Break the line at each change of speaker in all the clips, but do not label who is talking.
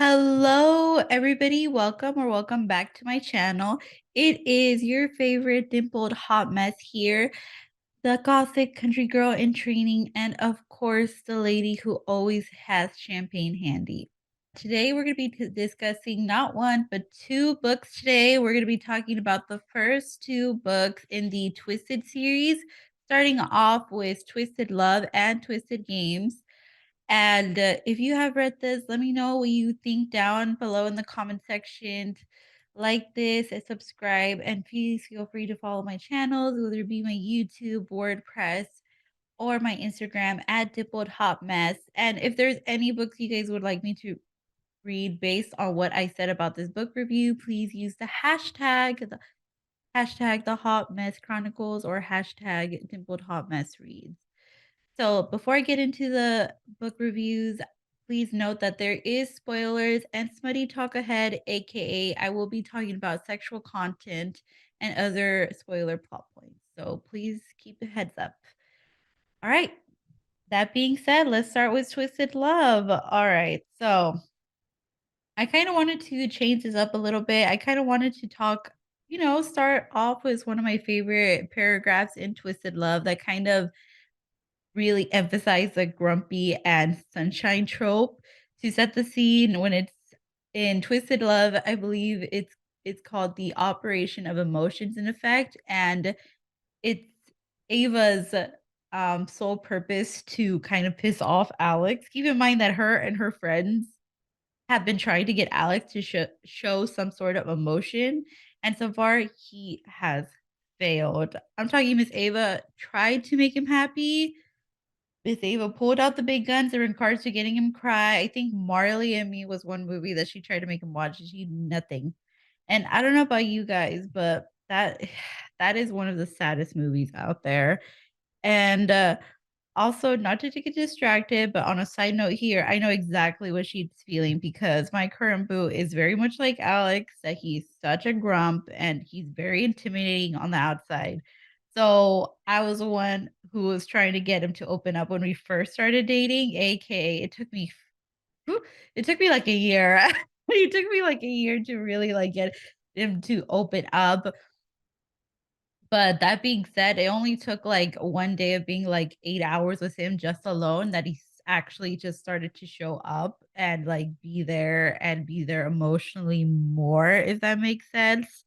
Hello, everybody. Welcome back to my channel. It is your favorite dimpled hot mess here, the gothic country girl in training, and of course, the lady who always has champagne handy. Today, we're going to be discussing not one, but two books today. We're going to be talking about the first two books in the Twisted series, starting off with Twisted Love and Twisted Games. And if you have read this, let me know what you think down below in the comment section. Like this and subscribe, and please feel free to follow my channels, whether it be my YouTube, WordPress, or my Instagram at Dippled Hot Mess. And if there's any books you guys would like me to read based on what I said about this book review, please use the hashtag the Hot Mess Chronicles or hashtag Dimpled Hot Mess Reads. So before I get into the book reviews, please note that there is spoilers and smutty talk ahead, aka I will be talking about sexual content and other spoiler plot points. So please keep a heads up. All right. That being said, let's start with Twisted Love. All right. So I kind of wanted to change this up a little bit. I kind of wanted to talk, start off with one of my favorite paragraphs in Twisted Love that kind of really emphasize the grumpy and sunshine trope to set the scene when it's in Twisted Love. I believe it's called the operation of emotions in effect, and it's Ava's sole purpose to kind of piss off Alex. Keep in mind that her and her friends have been trying to get Alex to show some sort of emotion, and so far he has failed. I'm talking Miss Ava tried to make him happy. Miss Ava pulled out the big guns in regards to getting him cry. I think Marley and Me was one movie that she tried to make him watch, and she did nothing. And I don't know about you guys, but that is one of the saddest movies out there. And also, not to get distracted, but on a side note here, I know exactly what she's feeling because my current boo is very much like Alex, that he's such a grump and he's very intimidating on the outside. So I was the one who was trying to get him to open up when we first started dating, aka whew, it took me like a year. It took me like a year to really like get him to open up. But that being said, it only took like one day of being like 8 hours with him just alone that he actually just started to show up and like be there emotionally more, if that makes sense.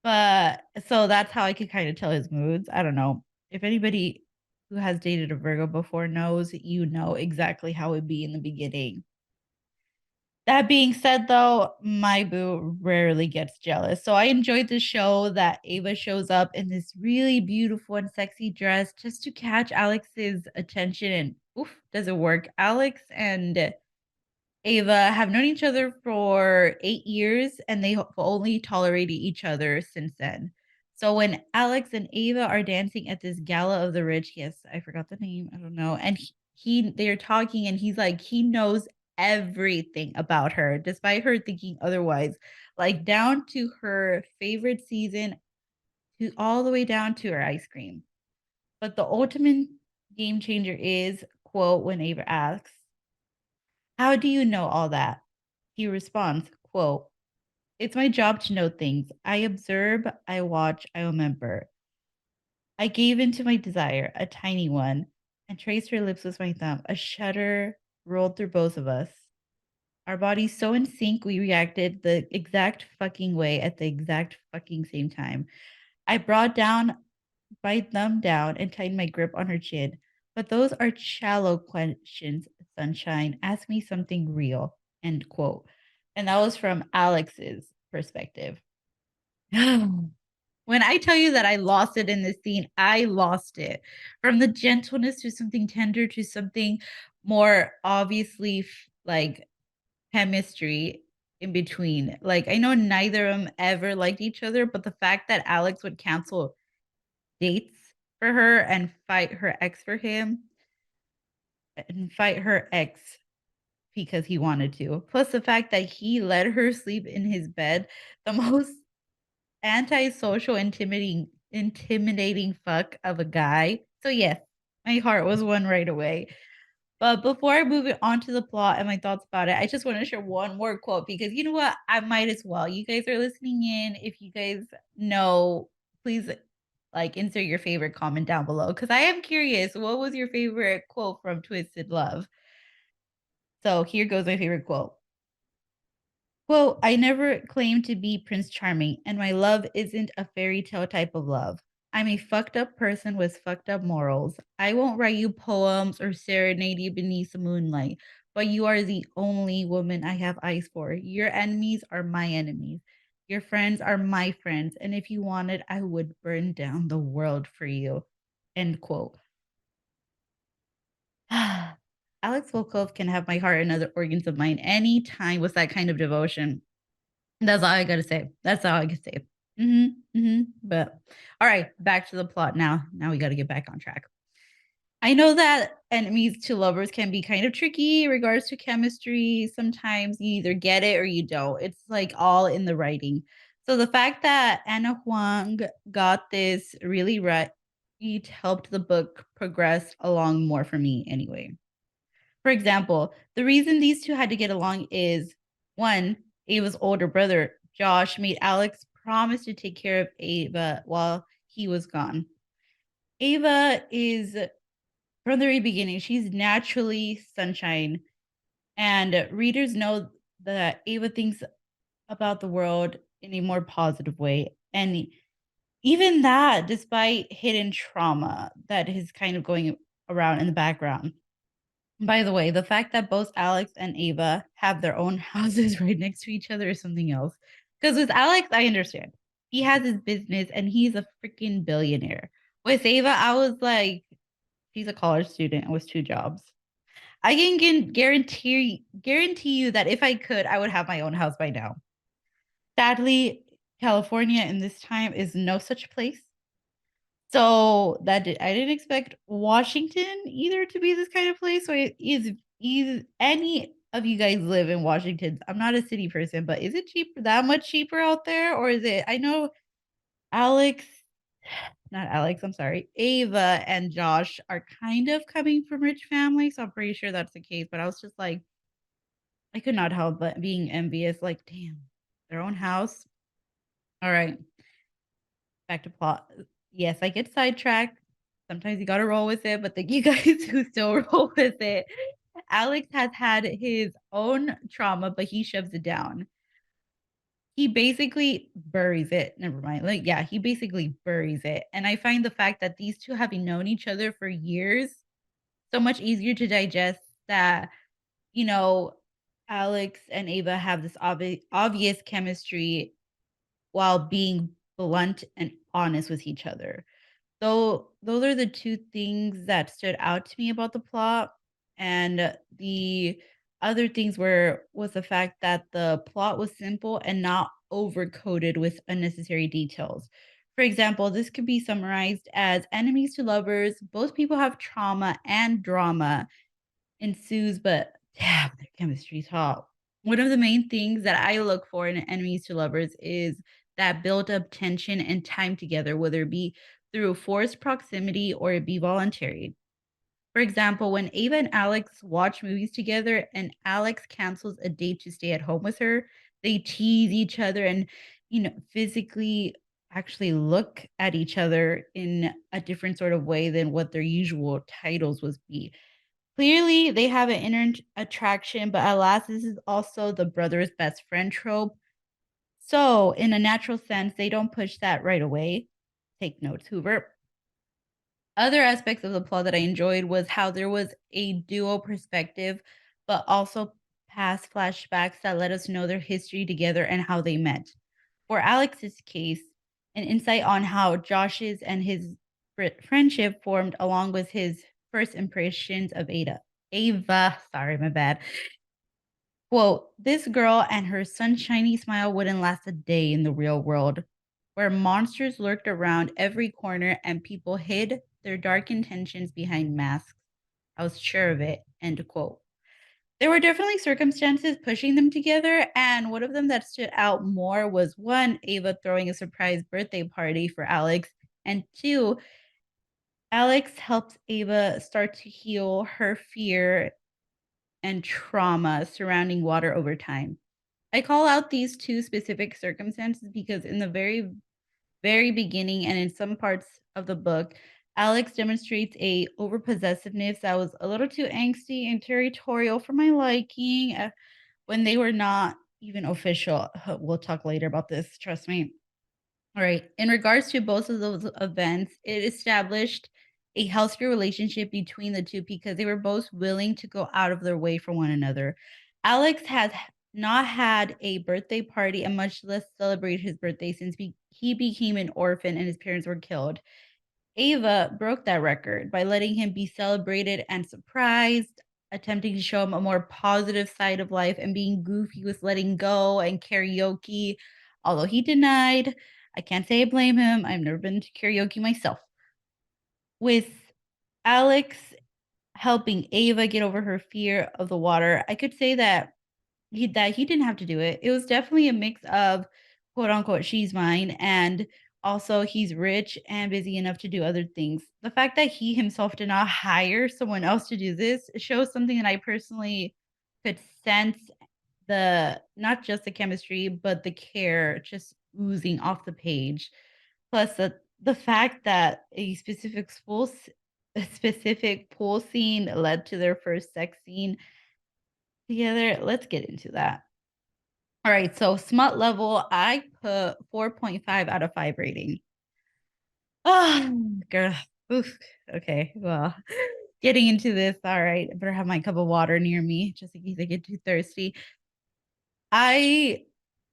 But so that's how I could kind of tell his moods. I don't know. If anybody who has dated a Virgo before knows, you know exactly how it'd be in the beginning. That being said, though, my boo rarely gets jealous. So I enjoyed the show that Ava shows up in this really beautiful and sexy dress just to catch Alex's attention. And oof, does it work? Alex and Ava have known each other for 8 years and they have only tolerated each other since then. So when Alex and Ava are dancing at this gala of the rich, yes, I forgot the name, I don't know. And they're talking and he's like, he knows everything about her, despite her thinking otherwise, like down to her favorite season to all the way down to her ice cream. But the ultimate game changer is, quote, when Ava asks, how do you know all that? He responds, quote, it's my job to know things. I observe, I watch, I remember. I gave in to my desire, a tiny one, and traced her lips with my thumb. A shudder rolled through both of us. Our bodies so in sync, we reacted the exact fucking way at the exact fucking same time. I brought down my thumb down and tightened my grip on her chin. But those are shallow questions, sunshine. Ask me something real. End quote. And that was from Alex's perspective. When I tell you that I lost it in this scene, I lost it. From the gentleness to something tender to something more obviously like chemistry in between. Like I know neither of them ever liked each other, but the fact that Alex would cancel dates for her and fight her ex for him and fight her ex because he wanted to. Plus the fact that he let her sleep in his bed, the most antisocial, intimidating fuck of a guy. So yes, my heart was won right away. But before I move it on to the plot and my thoughts about it, I just want to share one more quote because you know what? I might as well. You guys are listening in. If you guys know, please like insert your favorite comment down below because I am curious. What was your favorite quote from Twisted Love? So here goes my favorite quote. Quote, I never claimed to be Prince Charming, and my love isn't a fairy tale type of love. I'm a fucked up person with fucked up morals. I won't write you poems or serenade you beneath the moonlight, but you are the only woman I have eyes for. Your enemies are my enemies. Your friends are my friends, and if you wanted, I would burn down the world for you. End quote. Alex Volkov can have my heart and other organs of mine anytime with that kind of devotion. That's all I gotta say. That's all I can say. But all right, back to the plot now. Now we gotta get back on track. I know that enemies to lovers can be kind of tricky in regards to chemistry. Sometimes you either get it or you don't. It's like all in the writing. So the fact that Anna Huang got this really right it helped the book progress along more for me anyway. For example, the reason these two had to get along is one, Ava's older brother, Josh, made Alex promise to take care of Ava while he was gone. Ava is, from the very beginning, she's naturally sunshine. And readers know that Ava thinks about the world in a more positive way. And even that, despite hidden trauma that is kind of going around in the background. By the way, the fact that both Alex and Ava have their own houses right next to each other is something else. Because with Alex, I understand. He has his business and he's a freaking billionaire. With Ava, I was like, she's a college student with two jobs. I can guarantee you that if I could, I would have my own house by now. Sadly, California in this time is no such place. So I didn't expect Washington either to be this kind of place. So is any of you guys live in Washington? I'm not a city person, but is it cheap that much cheaper out there, or is it? I know Alex, not Alex. I'm sorry, Ava and Josh are kind of coming from rich families, so I'm pretty sure that's the case. But I was just like, I could not help but being envious. Like, damn, their own house. All right, back to plot. Yes, I get sidetracked. Sometimes you gotta roll with it, but thank you guys who still roll with it. Alex has had his own trauma, but he shoves it down. He basically buries it. Never mind. Like, yeah, he basically buries it. And I find the fact that these two having known each other for years so much easier to digest that, you know, Alex and Ava have this obvious chemistry while being blunt and honest with each other. So those are the two things that stood out to me about the plot. And the other things was the fact that the plot was simple and not overcoated with unnecessary details. For example, this could be summarized as enemies to lovers. Both people have trauma and drama ensues, but damn, their chemistry's hot. One of the main things that I look for in enemies to lovers is that built up tension and time together, whether it be through forced proximity or it be voluntary. For example, when Ava and Alex watch movies together and Alex cancels a date to stay at home with her, they tease each other and, physically actually look at each other in a different sort of way than what their usual titles would be. Clearly, they have an inner attraction, but alas, this is also the brother's best friend trope. So, in a natural sense, they don't push that right away. Take notes, Hoover. Other aspects of the plot that I enjoyed was how there was a dual perspective, but also past flashbacks that let us know their history together and how they met. For Alex's case, an insight on how Josh's and his friendship formed along with his first impressions of Ava, sorry, my bad. Quote, this girl and her sunshiny smile wouldn't last a day in the real world, where monsters lurked around every corner and people hid their dark intentions behind masks. I was sure of it. End quote. There were definitely circumstances pushing them together, and one of them that stood out more was one, Ava throwing a surprise birthday party for Alex, and two, Alex helps Ava start to heal her fear and trauma surrounding water over time. I call out these two specific circumstances because in the very beginning and in some parts of the book, Alex demonstrates a overpossessiveness that was a little too angsty and territorial for my liking when they were not even official. We'll talk later about this, trust me. All right. In regards to both of those events, it established a healthier relationship between the two because they were both willing to go out of their way for one another. Alex has not had a birthday party and much less celebrate his birthday since he became an orphan and his parents were killed. Ava broke that record by letting him be celebrated and surprised, attempting to show him a more positive side of life and being goofy with letting go and karaoke. Although he denied, I can't say I blame him. I've never been to karaoke myself. With Alex helping Ava get over her fear of the water, I could say that he didn't have to do it. It was definitely a mix of quote unquote she's mine and also he's rich and busy enough to do other things. The fact that he himself did not hire someone else to do this shows something that I personally could sense the not just the chemistry but the care just oozing off the page. Plus the fact that a specific pool scene led to their first sex scene together. Let's get into that. All right, so smut level, I put 4.5 out of 5 rating. Oh, girl. Oof. Okay, well, getting into this. All right, I better have my cup of water near me just in case I get too thirsty. I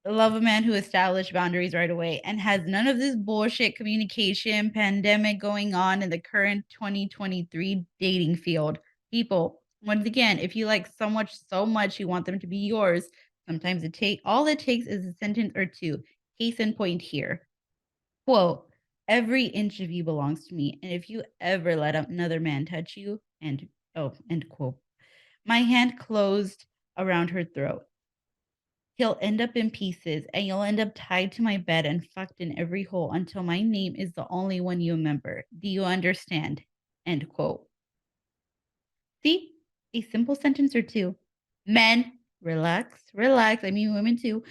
love a man who established boundaries right away and has none of this bullshit communication pandemic going on in the current 2023 dating field. People, once again, if you like so much you want them to be yours, sometimes all it takes is a sentence or two. Case in point here. Quote, every inch of you belongs to me. And if you ever let another man touch you, and end quote. My hand closed around her throat. He'll end up in pieces, and you'll end up tied to my bed and fucked in every hole until my name is the only one you remember. Do you understand? End quote. See? A simple sentence or two. Men, relax, relax. I mean, women too.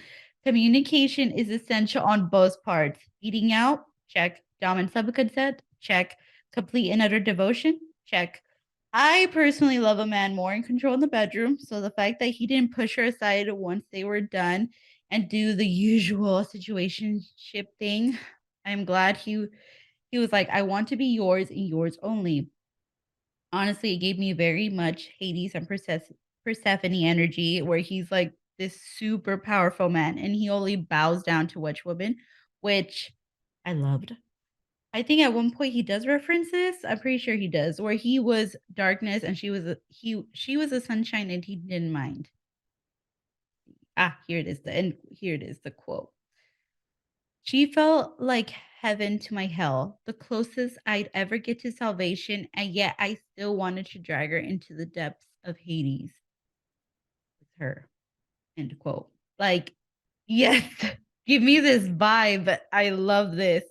Communication is essential on both parts. Eating out, check. Dom and sub consent, check. Complete and utter devotion, check. I personally love a man more in control in the bedroom. So the fact that he didn't push her aside once they were done and do the usual situationship thing, I'm glad he was like, I want to be yours and yours only. Honestly, it gave me very much Hades and Persephone energy, where he's like this super powerful man and he only bows down to which woman, which I loved. I think at one point he does reference this. I'm pretty sure he does, where he was darkness and she was a sunshine and he didn't mind. Here it is. Here it is. The quote. She felt like heaven to my hell, the closest I'd ever get to salvation, and yet I still wanted to drag her into the depths of Hades with her. End quote. Like, yes, give me this vibe. I love this.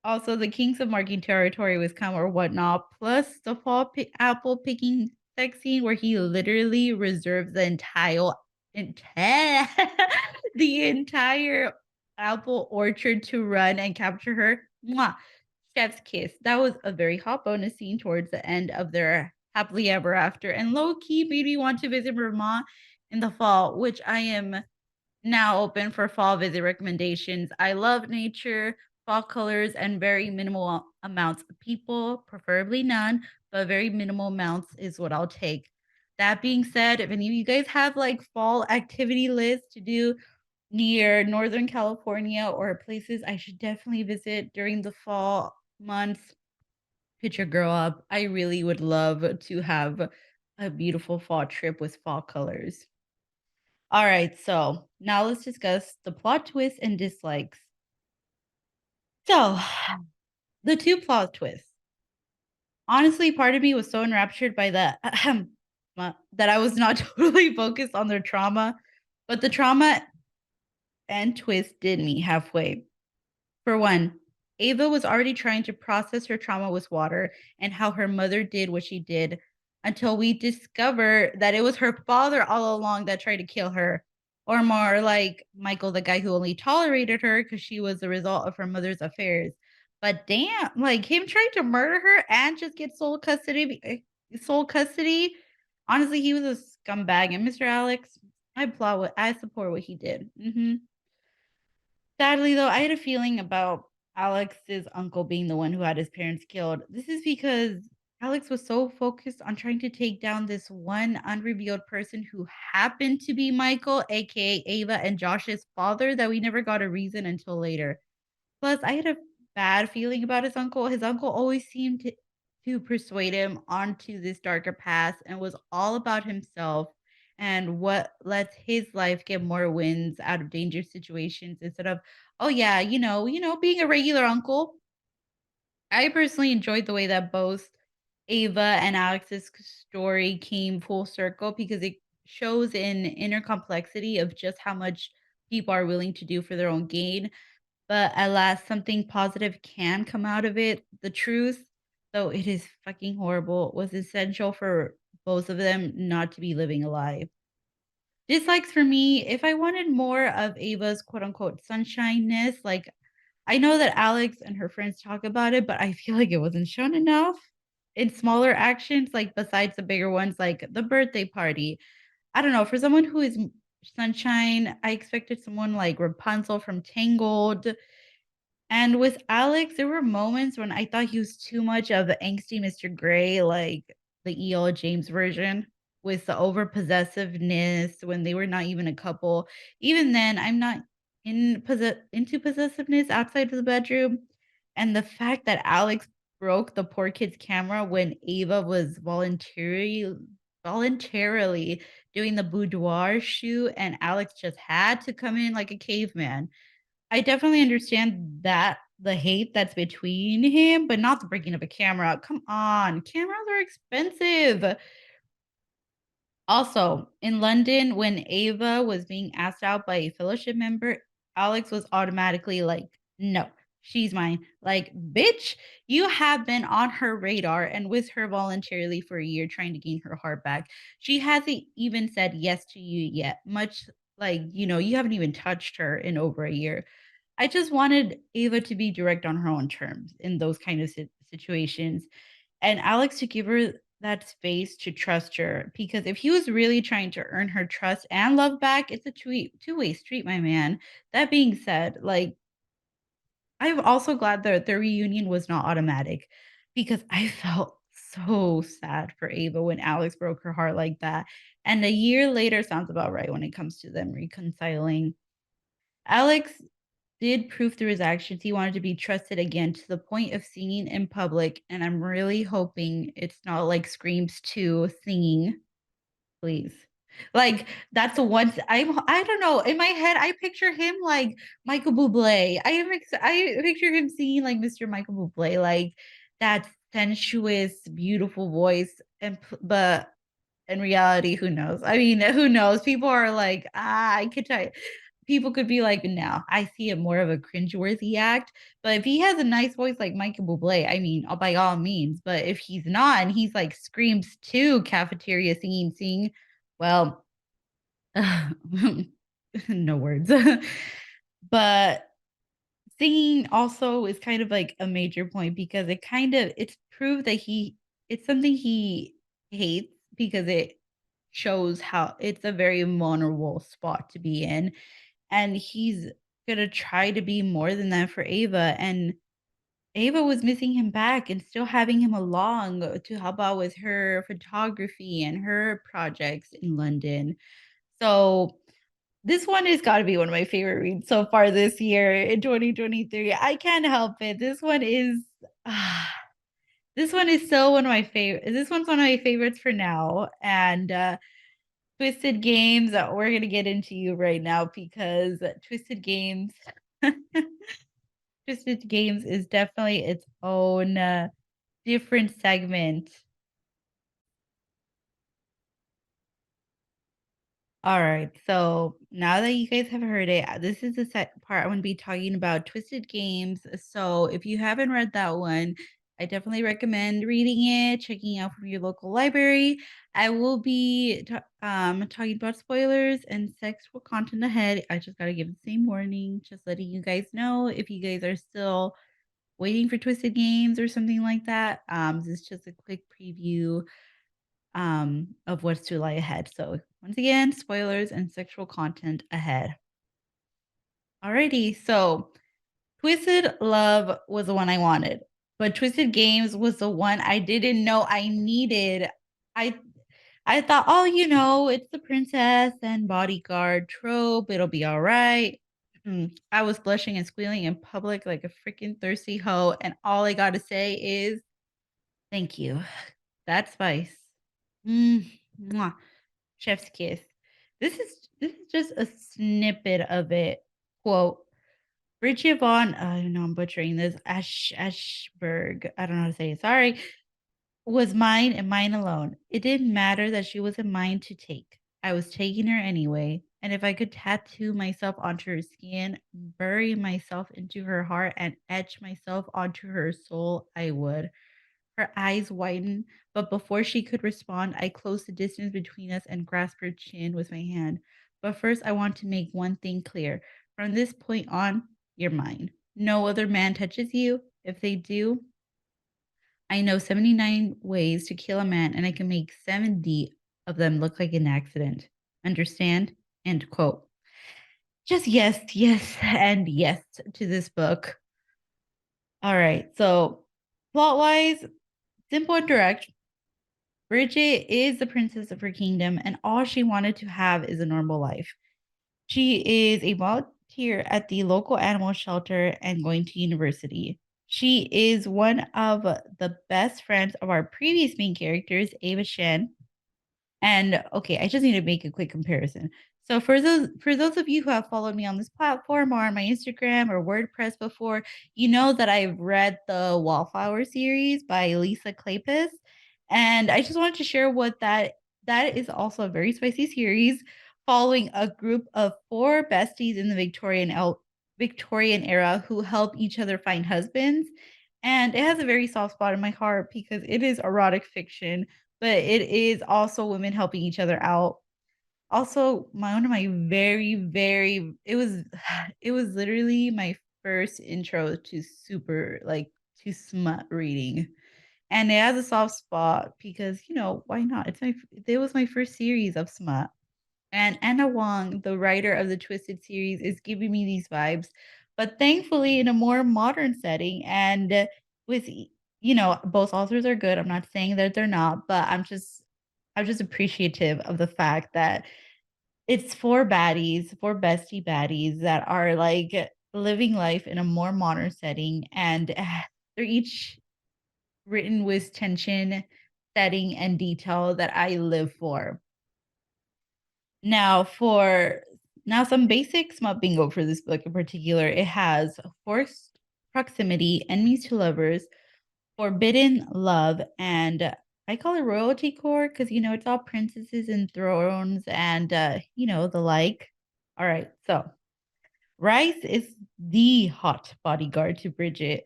Also, the Kings of Marking Territory with Come or whatnot, plus the apple picking sex scene where he literally reserves entire the entire apple orchard to run and capture her. Mwah! Chef's kiss. That was a very hot bonus scene towards the end of their happily ever after, and low key made me want to visit Vermont in the fall, which I am now open for fall visit recommendations. I love nature, fall colors, and very minimal amounts of people, preferably none, but very minimal amounts is what I'll take. That being said, if any of you guys have like fall activity lists to do near Northern California or places I should definitely visit during the fall months, hit your girl up. I really would love to have a beautiful fall trip with fall colors. All right, so now let's discuss the plot twists and dislikes. So, the two plot twists. Honestly, part of me was so enraptured by that that I was not totally focused on their trauma, but the trauma and twist did meet halfway. For one, Ava was already trying to process her trauma with water and how her mother did what she did until we discover that it was her father all along that tried to kill her. Or more like Michael, the guy who only tolerated her because she was the result of her mother's affairs. But damn, like him trying to murder her and just get sole custody. Honestly, he was a scumbag. And Mr. Alex, I support what he did. Sadly, though, I had a feeling about Alex's uncle being the one who had his parents killed. This is because Alex was so focused on trying to take down this one unrevealed person who happened to be Michael, aka Ava and Josh's father, that we never got a reason until later. Plus, I had a bad feeling about his uncle. His uncle always seemed to persuade him onto this darker path and was all about himself and what lets his life get more wins out of dangerous situations instead of, oh yeah, being a regular uncle. I personally enjoyed the way that both Ava and Alex's story came full circle because it shows an inner complexity of just how much people are willing to do for their own gain, but at last, something positive can come out of it. The truth, though it is fucking horrible, was essential for both of them not to be living alive. Dislikes for me, if I wanted more of Ava's quote unquote sunshineness, like I know that Alex and her friends talk about it, but I feel like it wasn't shown enough in smaller actions, like besides the bigger ones, like the birthday party. I don't know. For someone who is sunshine, I expected someone like Rapunzel from Tangled, and with Alex, there were moments when I thought he was too much of the angsty Mr. Grey, like the E.L. James version, with the over possessiveness when they were not even a couple. Even then, I'm not into possessiveness outside of the bedroom. And the fact that Alex broke the poor kid's camera when Ava was voluntarily doing the boudoir shoot and Alex just had to come in like a caveman. I definitely understand that the hate that's between him, but not the breaking of a camera. Come on, cameras are expensive. Also, in London, when Ava was being asked out by a fellowship member, Alex was automatically like, no, she's mine. Like, bitch, you have been on her radar and with her voluntarily for a year trying to gain her heart back. She hasn't even said yes to you yet, much like, you haven't even touched her in over a year. I just wanted Ava to be direct on her own terms in those kind of situations, and Alex to give her that space to trust her. Because if he was really trying to earn her trust and love back, it's a two-way street, my man. That being said, like I'm also glad that the reunion was not automatic because I felt so sad for Ava when Alex broke her heart like that. And a year later sounds about right when it comes to them reconciling. Alex did prove through his actions he wanted to be trusted again to the point of singing in public, and I'm really hoping it's not like Screams 2 singing, please. Like, that's the one I don't know, in my head, I picture him like Michael Bublé. I picture him singing like Mr. Michael Bublé, like that sensuous, beautiful voice, but in reality, who knows? I mean, who knows? People are like, I could try. People could be like, no, I see it more of a cringeworthy act. But if he has a nice voice like Michael Bublé, I mean, by all means. But if he's not, and he's like screams to cafeteria sing, well, no words. But singing also is kind of like a major point because it's proved that it's something he hates because it shows how it's a very vulnerable spot to be in, and he's gonna try to be more than that for Ava, and Ava was missing him back and still having him along to help out with her photography and her projects in London. So this one has got to be one of my favorite reads so far this year in 2023. I can't help it. This one is so one of my favorite. This one's one of my favorites for now. And Twisted Games, we're gonna get into you right now because Twisted Games is definitely its own different segment. All right. So now that you guys have heard it, this is the set part I'm going to be talking about Twisted Games. So if you haven't read that one, I definitely recommend reading it, checking out from your local library. I will be talking about spoilers and sexual content ahead. I just got to give the same warning, just letting you guys know if you guys are still waiting for Twisted Games or something like that. This is just a quick preview of what's to lie ahead. So, once again, spoilers and sexual content ahead. Alrighty, so Twisted Love was the one I wanted, but Twisted Games was the one I didn't know I needed. I I thought, oh, it's the princess and bodyguard trope. It'll be all right. I was blushing and squealing in public like a freaking thirsty hoe, and all I got to say is thank you. That's spice. Mwah. Chef's kiss. This is just a snippet of it. Quote, Bridget Vaughn, I know I'm butchering this, Ashberg, I don't know how to say it, sorry, was mine and mine alone. It didn't matter that she wasn't mine to take. I was taking her anyway. And if I could tattoo myself onto her skin, bury myself into her heart, and etch myself onto her soul, I would. Her eyes widened, but before she could respond, I closed the distance between us and grasped her chin with my hand. But first, I want to make one thing clear. From this point on, you're mine. No other man touches you. If they do, I know 79 ways to kill a man, and I can make 70 of them look like an accident. Understand? End quote. Just yes, yes, and yes to this book. All right. So, plot wise, simple and direct. Bridget is the princess of her kingdom, and all she wanted to have is a normal life. She is a volunteer at the local animal shelter and going to university. She is one of the best friends of our previous main characters, Ava Shen, and okay, I just need to make a quick comparison. So for those of you who have followed me on this platform or on my Instagram or WordPress before, you know that I've read the Wallflower series by Lisa Kleypas, and I just wanted to share what that is also a very spicy series following a group of four besties in the Victorian era who help each other find husbands. And it has a very soft spot in my heart because it is erotic fiction, but it is also women helping each other out. Also, my one of my very, very it was literally my first intro to super to smut reading. And it has a soft spot because, why not? It was my first series of smut. And Anna Wong, the writer of the Twisted series, is giving me these vibes, but thankfully in a more modern setting. And both authors are good. I'm not saying that they're not, but I'm just appreciative of the fact that it's four baddies, four bestie baddies that are like living life in a more modern setting, and they're each written with tension, setting, and detail that I live for. Now some basic smut bingo for this book in particular. It has forced proximity, enemies to lovers, forbidden love, and I call it royalty core because it's all princesses and thrones and the like. All right, so Rhys is the hot bodyguard to Bridget.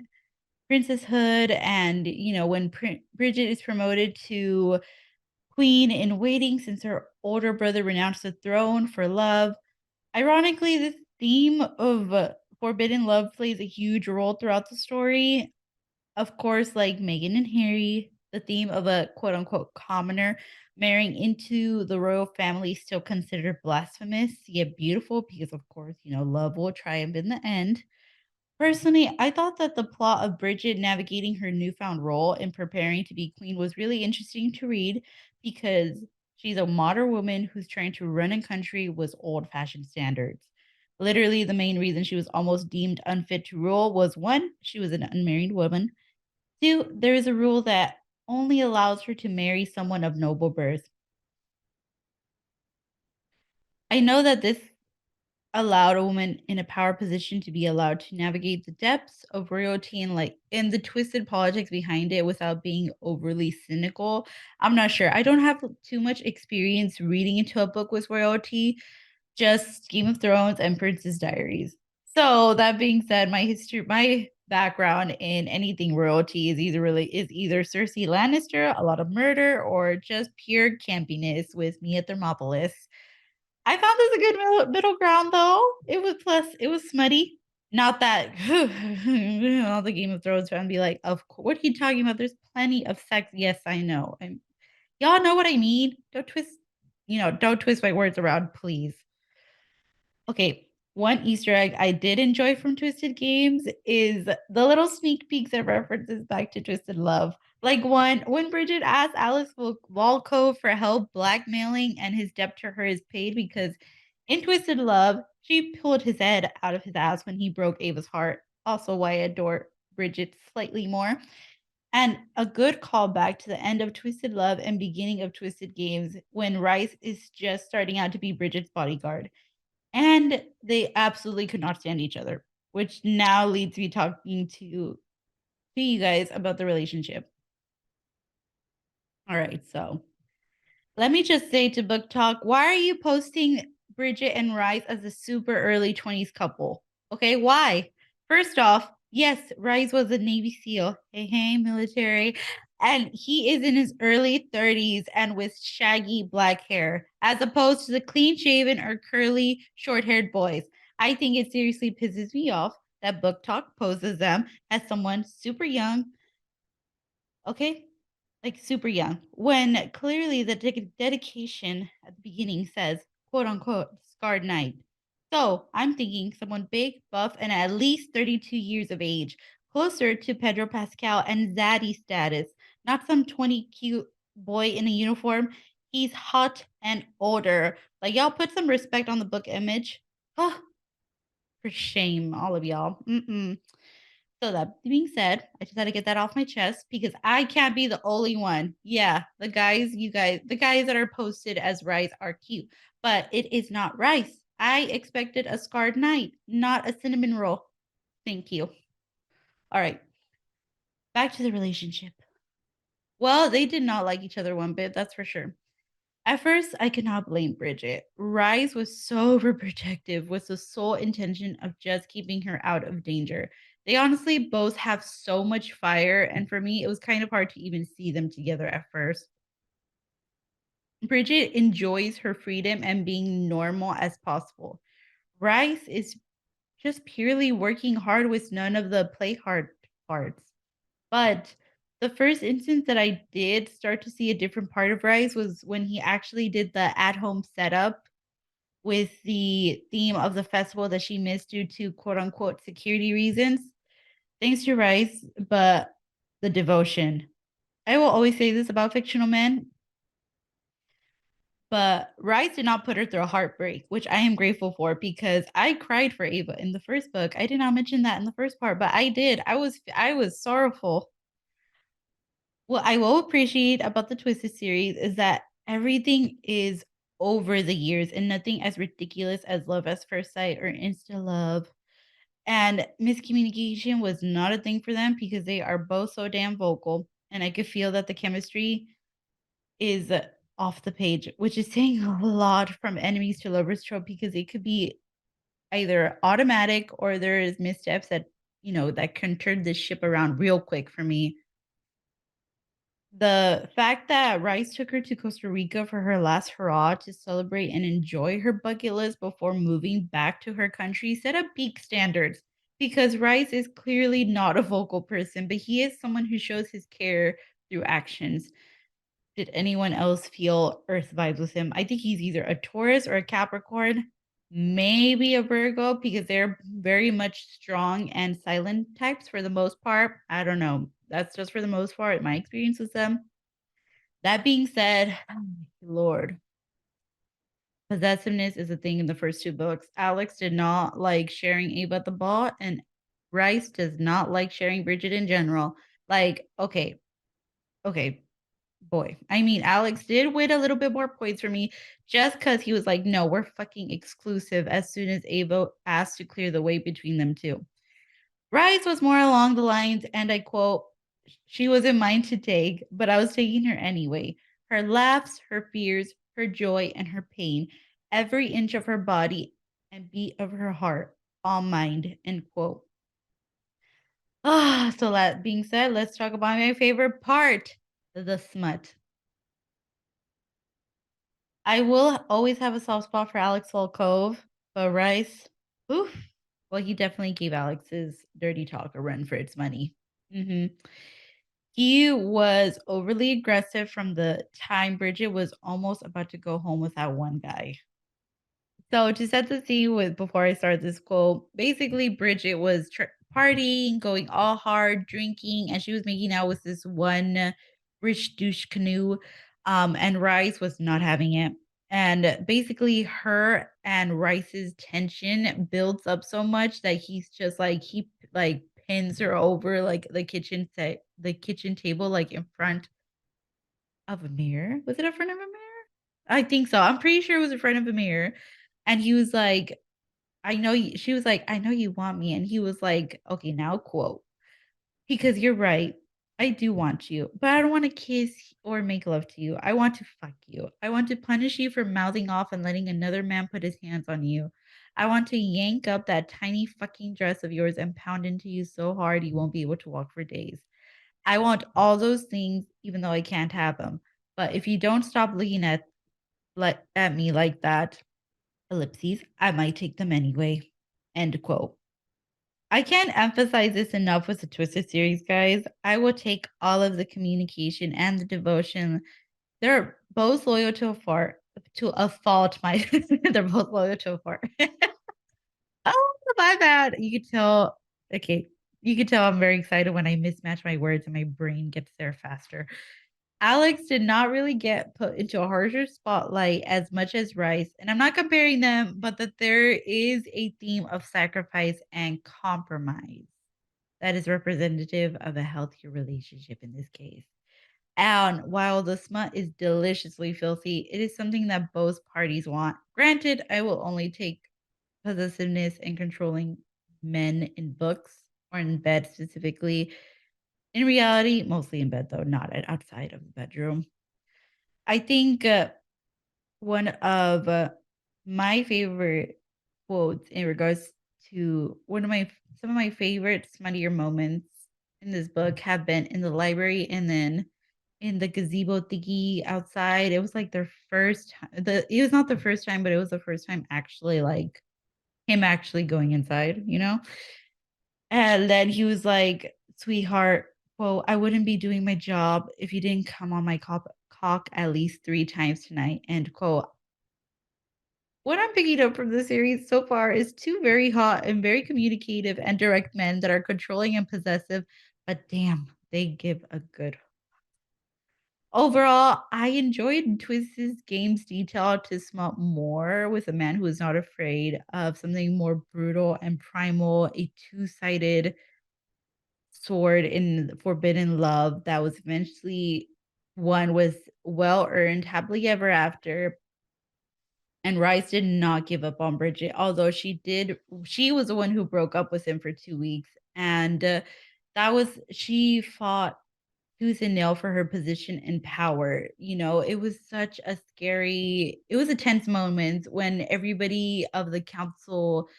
Princesshood, and when Bridget is promoted to queen in waiting since her older brother renounced the throne for love. Ironically, this theme of forbidden love plays a huge role throughout the story. Of course, like Meghan and Harry, the theme of a quote unquote commoner marrying into the royal family is still considered blasphemous, yet beautiful because, of course, love will triumph in the end. Personally, I thought that the plot of Bridget navigating her newfound role and preparing to be queen was really interesting to read because she's a modern woman who's trying to run a country with old fashioned standards. Literally, the main reason she was almost deemed unfit to rule was one, she was an unmarried woman. Two, there is a rule that only allows her to marry someone of noble birth. I know that this allowed a woman in a power position to be allowed to navigate the depths of royalty and like in the twisted politics behind it without being overly cynical. I'm not sure. I don't have too much experience reading into a book with royalty, just Game of Thrones and Princess Diaries. So that being said, my background in anything royalty is either Cersei Lannister, a lot of murder, or just pure campiness with Mia Thermopolis. I found this a good middle ground though. It was smutty. Not that all the Game of Thrones fans be like, of course, what are you talking about? There's plenty of sex. Yes, I know. Y'all know what I mean. Don't twist my words around, please. Okay, one Easter egg I did enjoy from Twisted Games is the little sneak peeks and references back to Twisted Love. Like one when Bridget asked Alice Walco for help blackmailing and his debt to her is paid because in Twisted Love, she pulled his head out of his ass when he broke Ava's heart. Also why I adore Bridget slightly more. And a good callback to the end of Twisted Love and beginning of Twisted Games when Rice is just starting out to be Bridget's bodyguard. And they absolutely could not stand each other, which now leads me talking to you guys about the relationship. All right, so let me just say to Book Talk, why are you posting Bridget and Rice as a super early 20s couple? Okay, why? First off, yes, Rice was a Navy SEAL. Hey, hey, military. And he is in his early 30s and with shaggy black hair, as opposed to the clean shaven or curly, short haired boys. I think it seriously pisses me off that Book Talk poses them as someone super young, okay? Like super young, when clearly the dedication at the beginning says, quote unquote, scarred knight. So I'm thinking someone big, buff, and at least 32 years of age, closer to Pedro Pascal and Zaddy status, not some 20 cute boy in a uniform. He's hot and older. Like, y'all put some respect on the book image. Oh, for shame, all of y'all. Mm-mm. So that being said, I just had to get that off my chest because I can't be the only one. Yeah, the guys that are posted as Rice are cute, but it is not Rice. I expected a scarred knight, not a cinnamon roll. Thank you. All right, back to the relationship. Well, they did not like each other one bit, that's for sure. At first, I could not blame Bridget. Rise was so overprotective with the sole intention of just keeping her out of danger. They honestly both have so much fire, and for me, it was kind of hard to even see them together at first. Bridget enjoys her freedom and being normal as possible. Rice is just purely working hard with none of the play hard parts. But the first instance that I did start to see a different part of Rice was when he actually did the at home setup with the theme of the festival that she missed due to quote unquote security reasons. Thanks to Rice, but the devotion. I will always say this about fictional men, but Rice did not put her through a heartbreak, which I am grateful for because I cried for Ava in the first book. I did not mention that in the first part, but I did. I was sorrowful. What I will appreciate about the Twisted series is that everything is over the years and nothing as ridiculous as love at first sight or insta love. And miscommunication was not a thing for them because they are both so damn vocal. And I could feel that the chemistry is off the page, which is saying a lot from enemies to lovers trope because it could be either automatic or there is missteps that, that can turn this ship around real quick for me. The fact that Rice took her to Costa Rica for her last hurrah to celebrate and enjoy her bucket list before moving back to her country set up peak standards because Rice is clearly not a vocal person, but he is someone who shows his care through actions. Did anyone else feel Earth vibes with him? I think he's either a Taurus or a Capricorn, maybe a Virgo because they're very much strong and silent types for the most part. I don't know. That's just for the most part, my experience with them. That being said, oh my Lord, possessiveness is a thing in the first two books. Alex did not like sharing Ava at the ball, and Rice does not like sharing Bridget in general. Like, okay, okay. boy. I mean, Alex did win a little bit more points for me just because he was like, no, we're fucking exclusive as soon as Avo asked to clear the way between them two. Rhys was more along the lines, and I quote, she wasn't mine to take, but I was taking her anyway. Her laughs, her fears, her joy, and her pain, every inch of her body and beat of her heart, all mine, end quote. So that being said, let's talk about my favorite part, the smut. I will always have a soft spot for Alex Volkov, but Rice, oof. Well, he definitely gave Alex's dirty talk a run for its money. hmm He was overly aggressive from the time Bridget was almost about to go home with that one guy. So to set the scene with before I start this quote, basically Bridget was partying, going all hard, drinking, and she was making out with this one rich douche canoe. And Rice was not having it. And basically, her and Rice's tension builds up so much that he's just like he like pins her over like the kitchen table, like in front of a mirror. Was it in front of a mirror? I think so. I'm pretty sure it was in front of a mirror. And he was like, I know you, she was like, I know you want me. And he was like, okay, now quote, because you're right. I do want you, but I don't want to kiss or make love to you. I want to fuck you. I want to punish you for mouthing off and letting another man put his hands on you. I want to yank up that tiny fucking dress of yours and pound into you so hard you won't be able to walk for days. I want all those things, even though I can't have them. But if you don't stop looking at me like that, ellipses, I might take them anyway. End quote. I can't emphasize this enough with the Twisted series, guys. I will take all of the communication and the devotion. They're both loyal to a fault. My they're both loyal to a fault. Oh, my bad. You could tell. Okay, you could tell I'm very excited when I mismatch my words and my brain gets there faster. Alex did not really get put into a harsher spotlight as much as Rice, and I'm not comparing them, but that there is a theme of sacrifice and compromise that is representative of a healthier relationship in this case. And while the smut is deliciously filthy, it is something that both parties want. Granted, I will only take possessiveness and controlling men in books or in bed specifically. In reality, mostly in bed though, not outside of the bedroom. I think one of my favorite quotes in regards to one of my some of my favorite smuttier moments in this book have been in the library and then in the gazebo thingy outside. It was like their first the it was not the first time, but it was the first time actually like him actually going inside, you know? And then he was like, "Sweetheart, well, I wouldn't be doing my job if you didn't come on my cock at least 3 times tonight." End quote. What I'm picking up from the series so far is two very hot and very communicative and direct men that are controlling and possessive, but damn, they give a good. Overall, I enjoyed Twist's game's detail to smut more with a man who is not afraid of something more brutal and primal, a two-sided sword in forbidden love that was eventually one was well earned, happily ever after. And Rice did not give up on Bridget, although she was the one who broke up with him for 2 weeks. And that was, she fought tooth and nail for her position and power. You know, it was such a scary, it was a tense moment when everybody of the council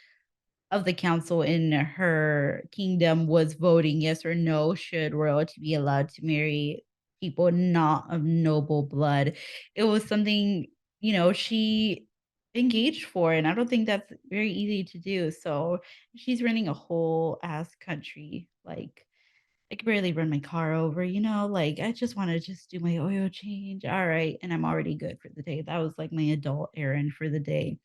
in her kingdom was voting yes or no, should royalty be allowed to marry people not of noble blood. It was something, she engaged for, and I don't think that's very easy to do. So she's running a whole ass country. Like, I could barely run my car over, like I just want to just do my oil change. All right. And I'm already good for the day. That was like my adult errand for the day.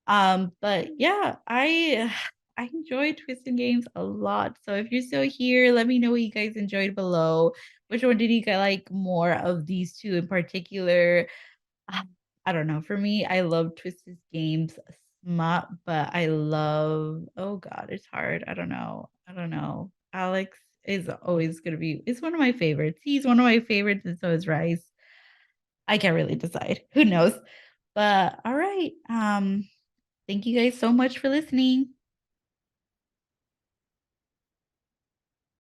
But yeah, I enjoy twisting games a lot. So if you're still here, let me know what you guys enjoyed below. Which one did you guys like more of these two in particular? Um, I don't know. For me, I love Twisted Games but I love, oh God, it's hard. I don't know. I don't know. Alex is always gonna be it's one of my favorites. He's one of my favorites, and so is Rhys. I can't really decide. Who knows? But all right. Thank you guys so much for listening.